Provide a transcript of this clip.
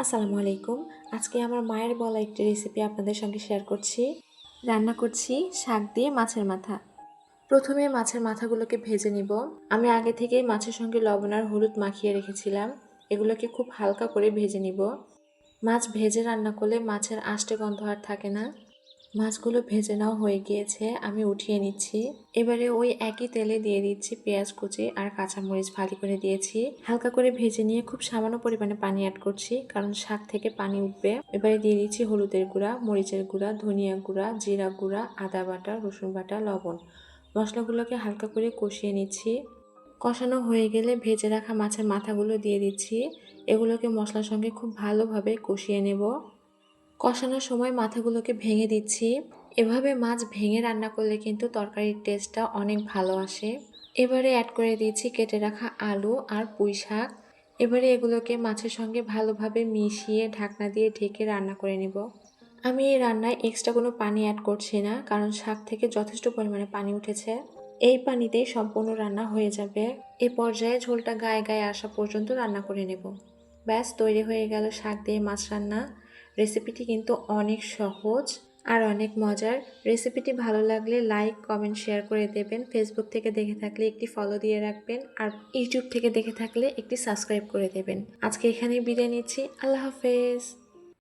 আসসালামু আলাইকুম। আজকে আমার মায়ের বলা একটি রেসিপি আপনাদের সঙ্গে শেয়ার করছি। রান্না করছি শাক দিয়ে মাছের মাথা। প্রথমে মাছের মাথাগুলোকে ভেজে নিব। আমি আগে থেকেই মাছের সঙ্গে লবণ আর হলুদ মাখিয়ে রেখেছিলাম। এগুলোকে খুব হালকা করে ভেজে নিব। মাছ ভেজে রান্না করলে মাছের আষ্টে গন্ধ আর থাকে না। মাছগুলো ভেজে নেওয়া হয়ে গিয়েছে, আমি উঠিয়ে নিচ্ছি। এবারে ওই একই তেলে দিয়ে দিচ্ছি পেঁয়াজ কুচি আর কাঁচামরিচ ভাজি করে দিয়েছি। হালকা করে ভেজে নিয়ে খুব সামান্য পরিমাণে পানি অ্যাড করছি, কারণ শাক থেকে পানি উঠবে। এবারে দিয়ে দিচ্ছি হলুদের গুঁড়া, মরিচের গুঁড়া, ধনিয়া গুঁড়া, জিরা গুঁড়া, আদা বাটা, রসুন বাটা, লবণ। মশলাগুলোকে হালকা করে কষিয়ে নিচ্ছি। কষানো হয়ে গেলে ভেজে রাখা মাছের মাথাগুলো দিয়ে দিচ্ছি। এগুলোকে মশলার সঙ্গে খুব ভালোভাবে কষিয়ে নেব। কষানোর সময় মাথাগুলোকে ভেঙে দিচ্ছি। এভাবে মাছ ভেঙে রান্না করলে কিন্তু তরকারির টেস্টটা অনেক ভালো আসে। এবারে অ্যাড করে দিচ্ছি কেটে রাখা আলু আর পুঁই শাক। এবারে এগুলোকে মাছের সঙ্গে ভালোভাবে মিশিয়ে ঢাকনা দিয়ে ঢেকে রান্না করে নেব। আমি এই রান্নায় এক্সট্রা কোনো পানি অ্যাড করছি না, কারণ শাক থেকে যথেষ্ট পরিমাণে পানি উঠেছে। এই পানিতেই সম্পূর্ণ রান্না হয়ে যাবে। এই পর্যায়ে ঝোলটা গায়ে গায়ে আসা পর্যন্ত রান্না করে নেব। ব্যাস তৈরি হয়ে গেল শাক দিয়ে মাছ রান্না। রেসিপিটি কিন্তু অনেক সহজ আর অনেক মজার। রেসিপিটি ভালো লাগলে লাইক, কমেন্ট, শেয়ার করে দেবেন। ফেসবুক থেকে দেখে থাকলে একটি ফলো দিয়ে রাখবেন, আর ইউটিউব থেকে দেখে থাকলে একটি সাবস্ক্রাইব করে দেবেন। আজকে এখানেই বিদায় নিচ্ছি। আল্লাহ হাফেজ।